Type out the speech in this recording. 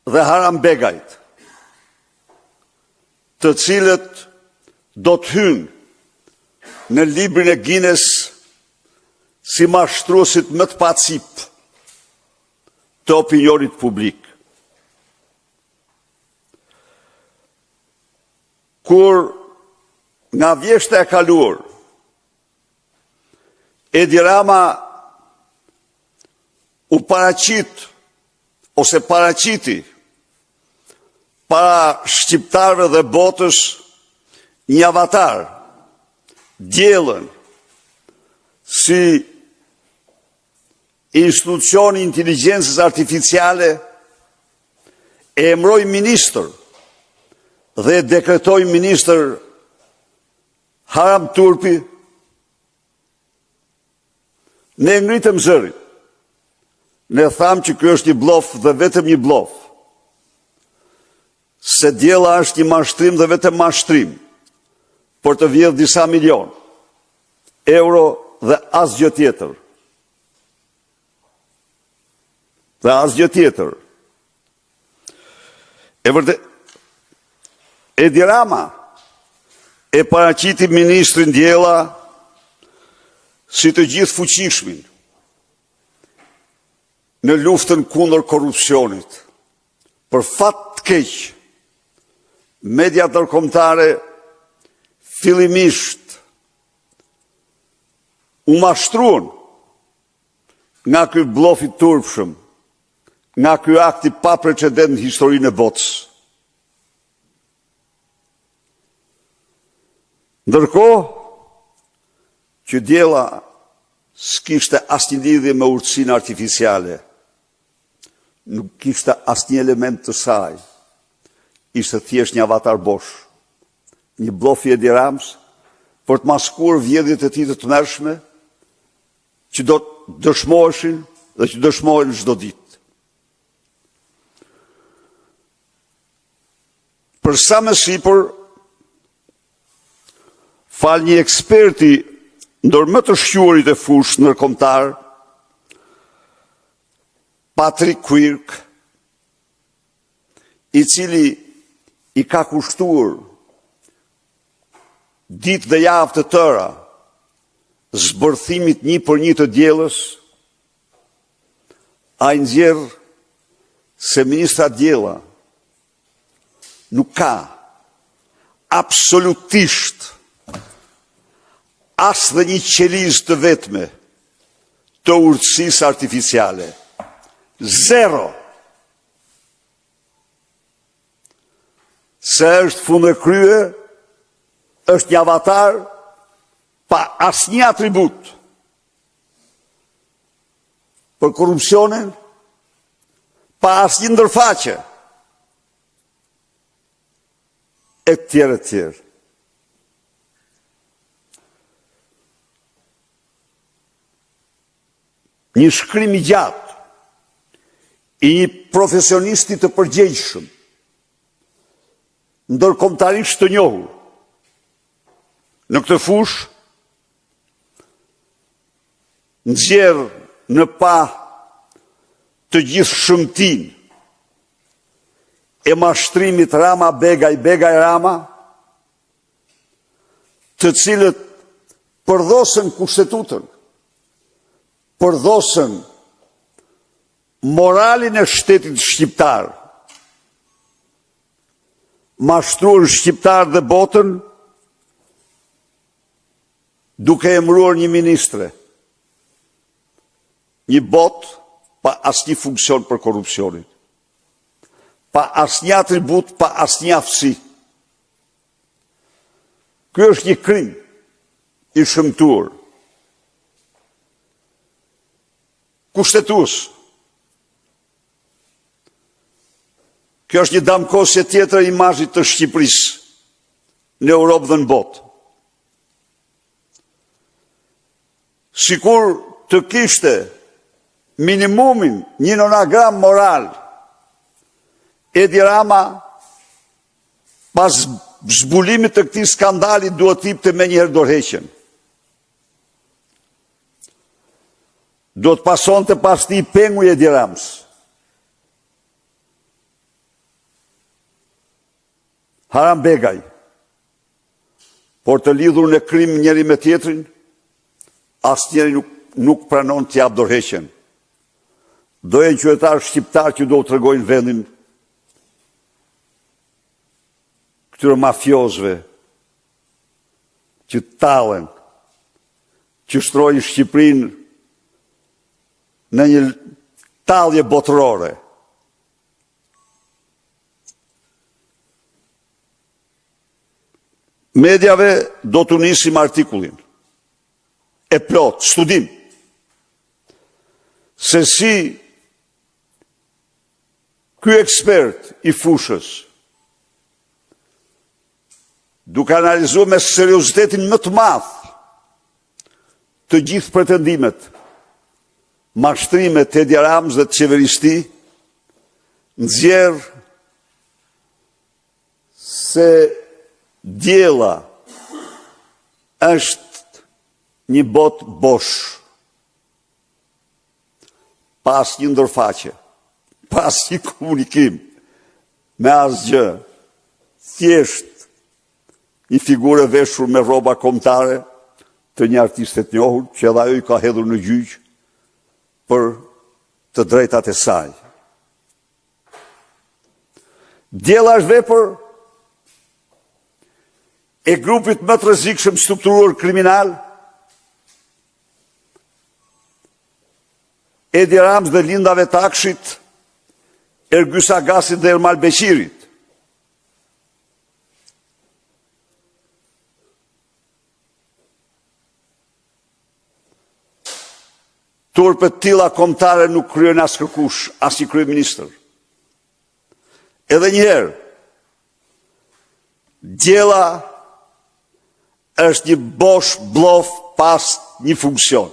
dhe Harambegajt, të cilët do të hynë në librin e Guinness si mashtruesit më të pacip të opinionit publik. Kur nga vjeshta e kaluar, Edi Rama u paraqit ose paraqiti para shqiptarëve dhe botës një avatar, diellën, si institucioni inteligjencës artificiale, e emroi ministër dhe dekretoi ministër Haram Turpi, ne ngritëm zërin. Ne thamë që ky është një blof dhe vetëm një blof. Se diella është një mashtrim dhe vetëm mashtrim, për të vjedhur disa milion euro dhe asgjë tjetër. Dhe asgjë tjetër. E vërtet, Edi Rama e paraqiti ministrin Diella si të gjithë fuqishmin në luftën kundër korrupsionit. Për fat të keq, mediat ndërkombëtare fillimisht u mashtruan nga ky bllof i turpshëm, nga ky akt i paprecedent në historinë e botës. Ndërkohë që Diella s'kishte asnjë lidhje me urtësinë artificiale, nuk kishte asnjë element të saj, ishte thjesht një avatar bosh, një blof i Edi Ramës për të maskuar vjedhjet e tij të tmerrshme që do të dëshmoheshin dhe që dëshmohen çdo ditë. Për sa më sipër, fal një eksperti ndër më të shquarit e fushë ndërkombëtar, Patrick Quirk, i cili i ka kushtuar ditë dhe javë të tëra zbërthimit 1-1 të diellës, ai nxjerr se ministra Diella nuk ka absolutisht as dhe një qelizë të vetme të urtësisë artificiale. Zero. Se është fundekrye, është një avatar pa asnjë atribut për korrupsionin, pa asnjë ndërfaqe, e tjerë e tjerë. Një shkrim i gjatë i një profesionisti të përgjegjshëm, ndërkombëtarisht të njohur në këtë fushë, nxjerr në pa të gjithë shëmtinë e mashtrimit Rama Begaj, Begaj Rama, të cilët përdhosën kushtetutën, përdhosën moralin e shtetit shqiptar, mashtruan shqiptar dhe botën, duke emëruar një ministre, një botë pa asnjë funksion për korrupsionin, pa asnjë atribut, pa asnjë aftësi. Ky është një krim i shëmtuar. Kushtetues. Kjo është një damkosje tjetër e imazhit të Shqipërisë në Europë dhe në botë. Sikur të kishte minimumin një nonagram moral, Edi Rama, pas zbulimit të këtij skandali, duhet të jepte menjëherë dorëheqjen. Do të pasonte pas tij pengu i Edi Ramës. Harambegaj, por të lidhur në krim njëri me tjetrin, asnjëri nuk pranon të jap dorëheqjen. Dojen qytetarë shqiptar që do të tregojnë vendin këtyre mafiozëve që tallen, që shtrojnë Shqipërinë në një tallje botërore. Medjave do të nisim artikullin e plot, studim, se si ky ekspert i fushës, duke analizuar me seriozitetin më të madh të gjithë pretendimet, mashtrimet e Edi Ramës dhe të qeverisë tij, nxjerr se diella është një botë bosh, pas një ndërfaqe, pas një komunikim me asgjë, thjesht një figurë e veshur me rroba kombëtare të një artiste të njohur, që edhe ajo i ka hedhur në gjyq për të drejtat e saj. Diella është vepër e grupit më të rrezikshëm strukturuar kriminal, Edi Ramës dhe lindave të Akshit, Ergys Agasit dhe Ermal Beqirit. Turpet tilla kombëtare nuk kryen as kërkush, as një kryeministër. Edhe njëherë, diella është një bosh blof pas një funksion.